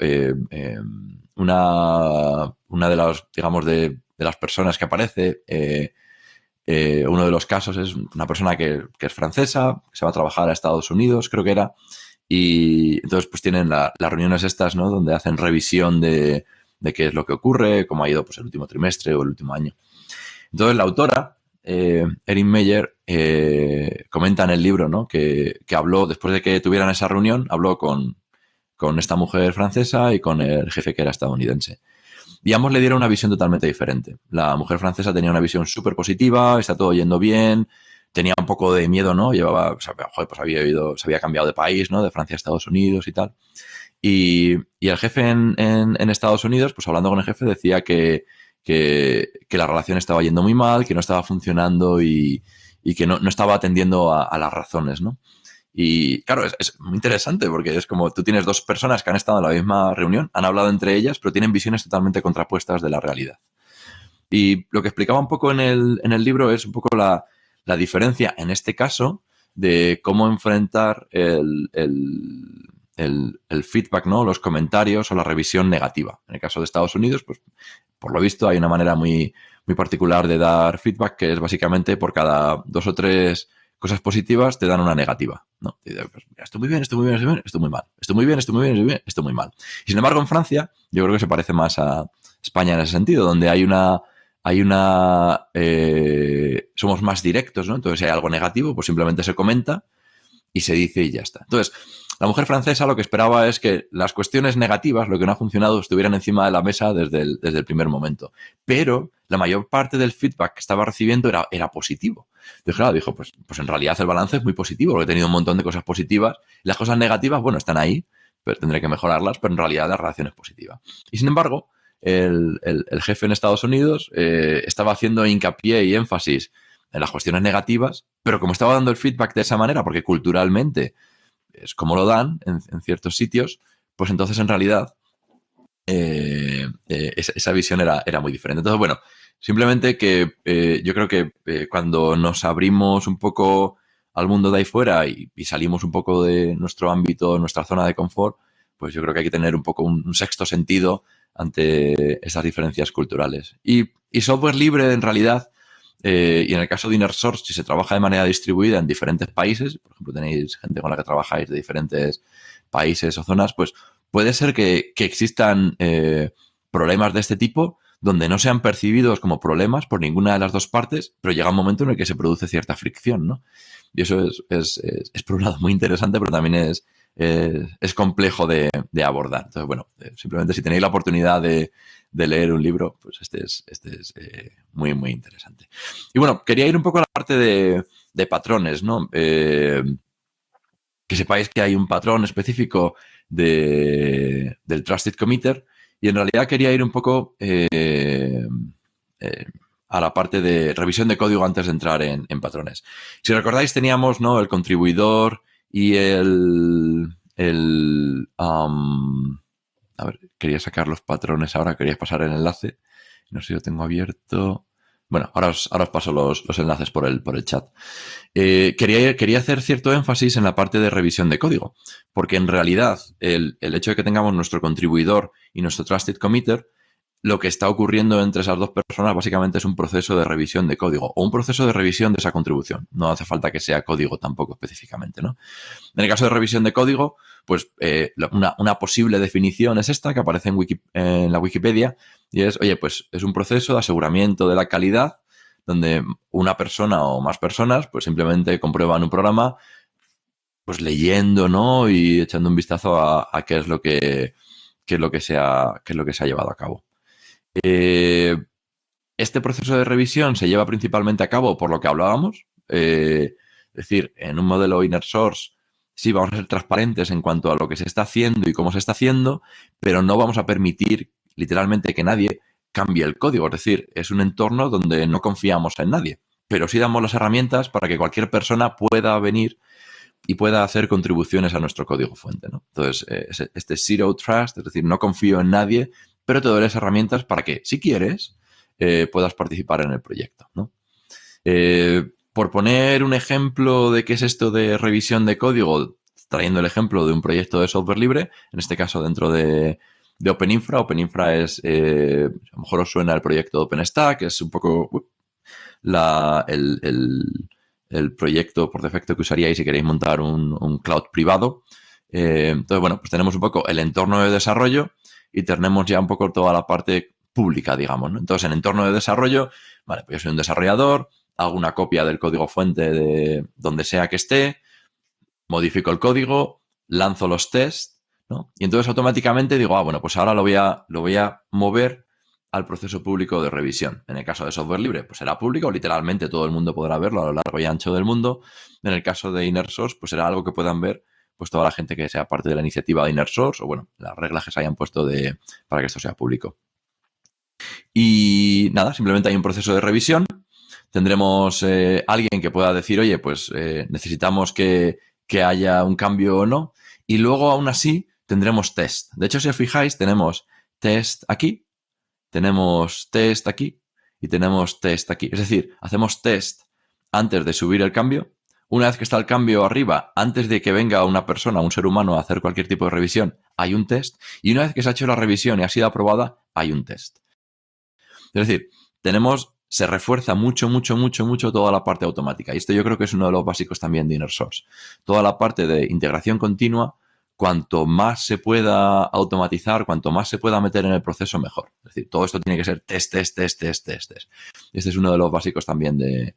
una de las, digamos, de las personas que aparece, uno de los casos es una persona que es francesa, que se va a trabajar a Estados Unidos, creo que era, y entonces pues tienen las reuniones estas, ¿no? Donde hacen revisión de qué es lo que ocurre, cómo ha ido pues el último trimestre o el último año. Entonces la autora, Erin Meyer, comenta en el libro, ¿no? que habló, después de que tuvieran esa reunión, habló con esta mujer francesa y con el jefe que era estadounidense. Y ambos le dieron una visión totalmente diferente. La mujer francesa tenía una visión súper positiva, está todo yendo bien, tenía un poco de miedo, ¿no? Llevaba, pues se había cambiado de país, ¿no? De Francia a Estados Unidos y tal. Y el jefe en Estados Unidos, pues hablando con el jefe, decía que la relación estaba yendo muy mal, que no estaba funcionando y que no estaba atendiendo a las razones, ¿no? Y claro, es muy interesante porque es como tú tienes dos personas que han estado en la misma reunión, han hablado entre ellas, pero tienen visiones totalmente contrapuestas de la realidad. Y lo que explicaba un poco en el libro es un poco la diferencia, en este caso, de cómo enfrentar el feedback, ¿no? Los comentarios o la revisión negativa. En el caso de Estados Unidos, pues por lo visto hay una manera muy, muy particular de dar feedback que es básicamente por cada 2 o 3 cosas positivas te dan una negativa, ¿no? Te digo, pues, mira, esto muy bien, esto muy bien, esto muy bien, esto muy mal. Esto muy bien, esto muy bien, esto muy bien, esto muy mal. Y sin embargo, en Francia, yo creo que se parece más a España en ese sentido, donde somos más directos, ¿no? Entonces, si hay algo negativo, pues simplemente se comenta y se dice y ya está. Entonces, la mujer francesa lo que esperaba es que las cuestiones negativas, lo que no ha funcionado, estuvieran encima de la mesa desde el primer momento. Pero la mayor parte del feedback que estaba recibiendo era positivo. Entonces, claro, dijo, pues en realidad el balance es muy positivo, porque he tenido un montón de cosas positivas. Las cosas negativas, bueno, están ahí, pero tendré que mejorarlas, pero en realidad la relación es positiva. Y sin embargo, el jefe en Estados Unidos estaba haciendo hincapié y énfasis en las cuestiones negativas, pero como estaba dando el feedback de esa manera, porque culturalmente es como lo dan en ciertos sitios, pues entonces en realidad esa visión era muy diferente. Entonces, bueno, simplemente que yo creo que cuando nos abrimos un poco al mundo de ahí fuera y salimos un poco de nuestro ámbito, nuestra zona de confort, pues yo creo que hay que tener un poco un sexto sentido ante esas diferencias culturales. Y software libre, en realidad, y en el caso de InnerSource, si se trabaja de manera distribuida en diferentes países, por ejemplo, tenéis gente con la que trabajáis de diferentes países o zonas, pues puede ser que existan problemas de este tipo donde no sean percibidos como problemas por ninguna de las dos partes, pero llega un momento en el que se produce cierta fricción, ¿no? Y eso es por un lado muy interesante, pero también es complejo de abordar. Entonces, bueno, simplemente si tenéis la oportunidad de leer un libro, pues este es muy, muy interesante. Y bueno, quería ir un poco a la parte de patrones, ¿no? Que sepáis que hay un patrón específico del Trusted Committer y en realidad quería ir un poco a la parte de revisión de código antes de entrar en patrones. Si recordáis, teníamos, ¿no?, el contribuidor y a ver, quería sacar los patrones ahora, quería pasar el enlace. No sé si lo tengo abierto. Bueno, ahora os paso los enlaces por el chat. Quería hacer cierto énfasis en la parte de revisión de código, porque en realidad el hecho de que tengamos nuestro contribuidor y nuestro Trusted Committer, lo que está ocurriendo entre esas dos personas básicamente es un proceso de revisión de código o un proceso de revisión de esa contribución. No hace falta que sea código tampoco específicamente, ¿no? En el caso de revisión de código, pues una posible definición es esta que aparece en la Wikipedia y es, oye, pues es un proceso de aseguramiento de la calidad donde una persona o más personas pues simplemente comprueban un programa pues leyendo, ¿no?, y echando un vistazo a qué es lo que se ha llevado a cabo. Este proceso de revisión se lleva principalmente a cabo por lo que hablábamos, es decir, en un modelo inner source sí vamos a ser transparentes en cuanto a lo que se está haciendo y cómo se está haciendo, pero no vamos a permitir literalmente que nadie cambie el código. Es decir, es un entorno donde no confiamos en nadie, pero sí damos las herramientas para que cualquier persona pueda venir y pueda hacer contribuciones a nuestro código fuente, ¿no? Entonces, este Zero Trust, es decir, no confío en nadie, pero te doy las herramientas para que, si quieres, puedas participar en el proyecto, ¿no? Por poner un ejemplo de qué es esto de revisión de código, trayendo el ejemplo de un proyecto de software libre, en este caso dentro de OpenInfra. OpenInfra es, a lo mejor os suena el proyecto de OpenStack, es un poco el proyecto por defecto que usaríais si queréis montar un cloud privado. Entonces, bueno, pues tenemos un poco el entorno de desarrollo y tenemos ya un poco toda la parte pública, digamos, ¿no? Entonces, en entorno de desarrollo, vale, pues yo soy un desarrollador, hago una copia del código fuente de donde sea que esté, modifico el código, lanzo los tests, ¿no? Y entonces automáticamente digo, bueno, pues ahora lo voy a mover al proceso público de revisión. En el caso de software libre, pues será público, literalmente todo el mundo podrá verlo a lo largo y ancho del mundo. En el caso de inner source, pues será algo que puedan ver pues toda la gente que sea parte de la iniciativa de inner source o, bueno, las reglas que se hayan puesto para que esto sea público. Y nada, simplemente hay un proceso de revisión. Tendremos alguien que pueda decir, oye, pues necesitamos que haya un cambio o no. Y luego, aún así, tendremos test. De hecho, si os fijáis, tenemos test aquí, tenemos test aquí y tenemos test aquí. Es decir, hacemos test antes de subir el cambio. Una vez que está el cambio arriba, antes de que venga una persona, un ser humano, a hacer cualquier tipo de revisión, hay un test. Y una vez que se ha hecho la revisión y ha sido aprobada, hay un test. Es decir, se refuerza mucho toda la parte automática. Y esto yo creo que es uno de los básicos también de inner source. Toda la parte de integración continua, cuanto más se pueda automatizar, cuanto más se pueda meter en el proceso, mejor. Es decir, todo esto tiene que ser test. Este es uno de los básicos también de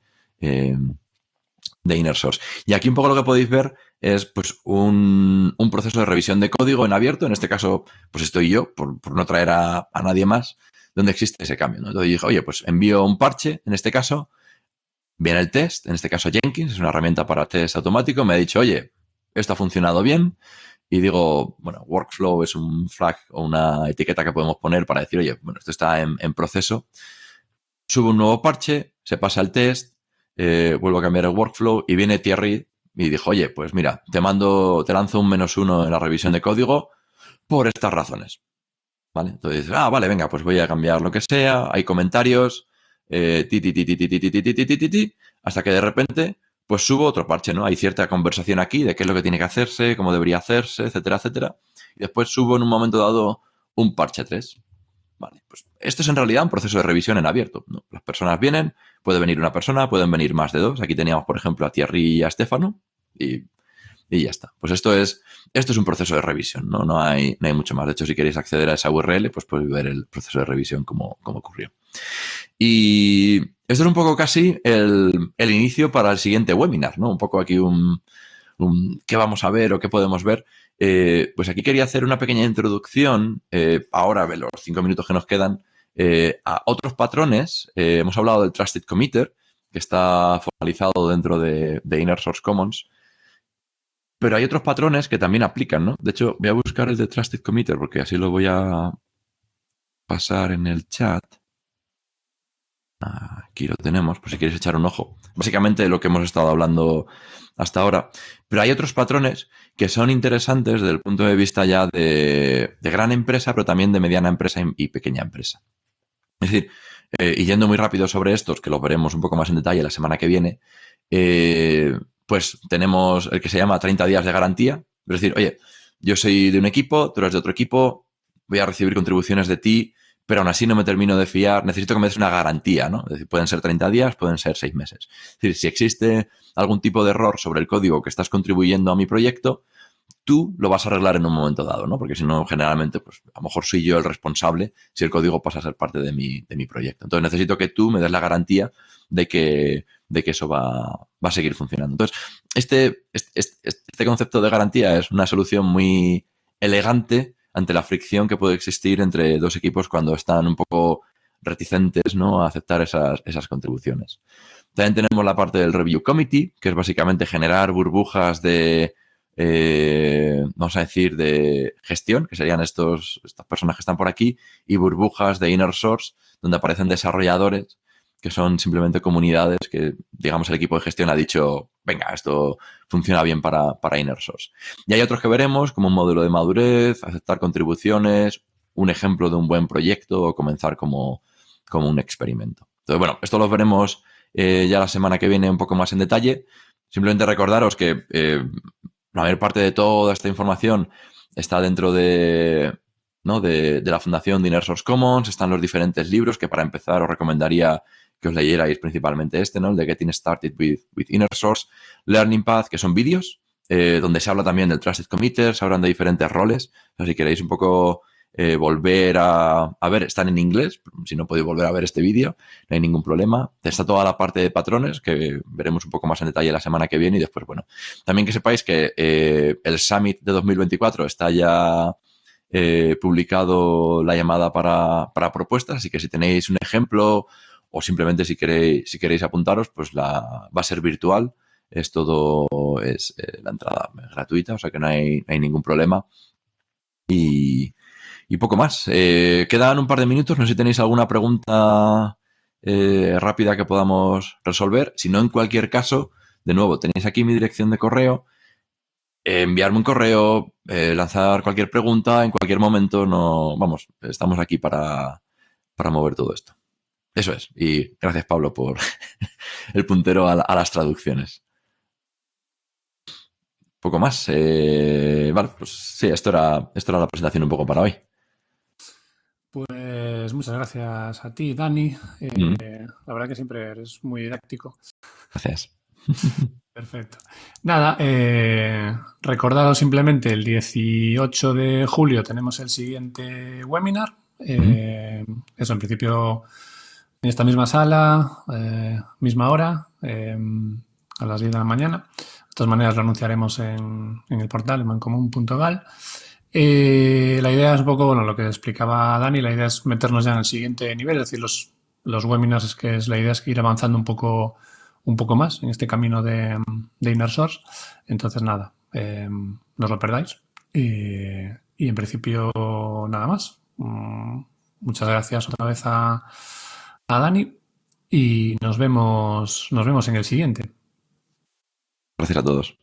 inner source. Y aquí un poco lo que podéis ver es pues un proceso de revisión de código en abierto. En este caso, pues estoy yo, por no traer a nadie más, donde existe ese cambio, ¿no? Entonces dije, oye, pues envío un parche, en este caso, viene el test, en este caso Jenkins, es una herramienta para test automático, me ha dicho, oye, esto ha funcionado bien y digo, bueno, workflow es un flag o una etiqueta que podemos poner para decir, oye, bueno, esto está en proceso. Subo un nuevo parche, se pasa el test, vuelvo a cambiar el workflow y viene Thierry y dijo, oye, pues mira, te lanzo un -1 en la revisión de código por estas razones. ¿Vale? Entonces, vale, venga, pues voy a cambiar lo que sea, hay comentarios, hasta que de repente, pues subo otro parche, ¿no? Hay cierta conversación aquí de qué es lo que tiene que hacerse, cómo debería hacerse, etcétera, etcétera. Y después subo en un momento dado un parche 3. Vale, pues esto es en realidad un proceso de revisión en abierto, ¿no? Las personas vienen, puede venir una persona, pueden venir más de dos. Aquí teníamos, por ejemplo, a Thierry y a Stefano y ya está. Pues esto es un proceso de revisión, ¿no? No hay mucho más. De hecho, si queréis acceder a esa URL, pues podéis ver el proceso de revisión cómo ocurrió. Y esto es un poco casi el inicio para el siguiente webinar, ¿no? Un poco aquí qué vamos a ver o qué podemos ver. Pues aquí quería hacer una pequeña introducción, ahora de los 5 minutos que nos quedan, a otros patrones. Hemos hablado del Trusted Committer, que está formalizado dentro de Inner Source Commons. Pero hay otros patrones que también aplican, ¿no? De hecho, voy a buscar el de Trusted Committer porque así lo voy a pasar en el chat. Aquí lo tenemos, por si queréis echar un ojo. Básicamente lo que hemos estado hablando hasta ahora. Pero hay otros patrones que son interesantes desde el punto de vista ya de gran empresa, pero también de mediana empresa y pequeña empresa. Es decir, y yendo muy rápido sobre estos, que los veremos un poco más en detalle la semana que viene, pues tenemos el que se llama 30 días de garantía. Es decir, oye, yo soy de un equipo, tú eres de otro equipo, voy a recibir contribuciones de ti, pero aún así no me termino de fiar, necesito que me des una garantía, ¿no? Es decir, pueden ser 30 días, pueden ser 6 meses. Es decir, si existe algún tipo de error sobre el código que estás contribuyendo a mi proyecto, tú lo vas a arreglar en un momento dado, ¿no? Porque si no, generalmente, pues a lo mejor soy yo el responsable si el código pasa a ser parte de mi proyecto. Entonces necesito que tú me des la garantía de que eso va a seguir funcionando. Entonces, este concepto de garantía es una solución muy elegante ante la fricción que puede existir entre dos equipos cuando están un poco reticentes, ¿no?, a aceptar esas contribuciones. También tenemos la parte del Review Committee, que es básicamente generar burbujas de, vamos a decir, de gestión, que serían estas personas que están por aquí, y burbujas de Inner Source, donde aparecen desarrolladores que son simplemente comunidades que, digamos, el equipo de gestión ha dicho, venga, esto funciona bien para Inner Source. Y hay otros que veremos, como un modelo de madurez, aceptar contribuciones, un ejemplo de un buen proyecto o comenzar como un experimento. Entonces, bueno, esto lo veremos ya la semana que viene un poco más en detalle. Simplemente recordaros que la mayor parte de toda esta información está dentro de la fundación de Inner Source Commons, están los diferentes libros que para empezar os recomendaría que os leyerais principalmente ¿no? El de Getting Started with Inner Source, Learning Path, que son vídeos, donde se habla también del Trusted Committer, se hablan de diferentes roles. O sea, si queréis un poco volver a ver, están en inglés, si no podéis volver a ver este vídeo, no hay ningún problema. Está toda la parte de patrones, que veremos un poco más en detalle la semana que viene, y después, bueno, también que sepáis que el Summit de 2024 está ya publicado la llamada para propuestas, así que si tenéis un ejemplo o simplemente si queréis apuntaros, pues va a ser virtual. Es la entrada gratuita, o sea que no hay ningún problema. Y poco más. Quedan un par de minutos. No sé si tenéis alguna pregunta rápida que podamos resolver. Si no, en cualquier caso, de nuevo, tenéis aquí mi dirección de correo. Enviarme un correo, lanzar cualquier pregunta en cualquier momento. Estamos aquí para mover todo esto. Eso es. Y gracias, Pablo, por el puntero a las traducciones. Poco más. Vale, pues sí, esto era la presentación un poco para hoy. Pues muchas gracias a ti, Dani. La verdad que siempre eres muy didáctico. Gracias. Perfecto. Nada, recordaros simplemente el 18 de julio tenemos el siguiente webinar. Eso, en principio, en esta misma sala, misma hora, a las 10 de la mañana. De todas maneras, lo anunciaremos en el portal, en mancomun.gal. La idea es un poco, lo que explicaba Dani, la idea es meternos ya en el siguiente nivel, es decir, los webinars, la idea es ir avanzando un poco más en este camino de Inner Source. Entonces, nada, no os lo perdáis. Y en principio nada más. Muchas gracias otra vez a Dani y nos vemos en el siguiente. Gracias a todos.